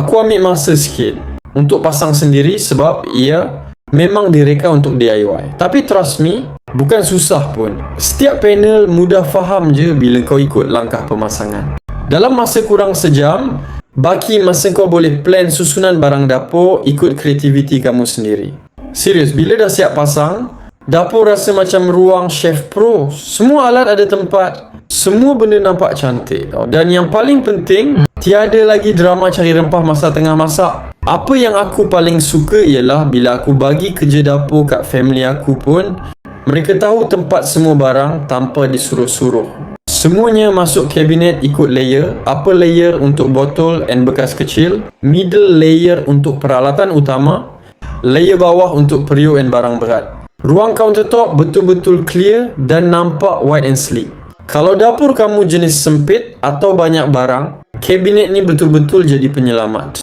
Aku ambil masa sikit untuk pasang sendiri sebab ia memang direka untuk DIY. Tapi trust me, bukan susah pun. Setiap panel mudah faham je bila kau ikut langkah pemasangan. Dalam masa kurang sejam, baki masa kau boleh plan susunan barang dapur ikut kreativiti kamu sendiri. Serius, bila dah siap pasang, dapur rasa macam ruang chef pro. Semua alat ada tempat, semua benda nampak cantik. Dan yang paling penting, tiada lagi drama cari rempah masa tengah masak. Apa yang aku paling suka ialah bila aku bagi kerja dapur kat family aku pun, mereka tahu tempat semua barang tanpa disuruh-suruh. Semuanya masuk kabinet ikut layer. Upper layer untuk botol and bekas kecil, middle layer untuk peralatan utama, layer bawah untuk periuk and barang berat. Ruang countertop betul-betul clear dan nampak white and sleek. Kalau dapur kamu jenis sempit atau banyak barang, kabinet ni betul-betul jadi penyelamat.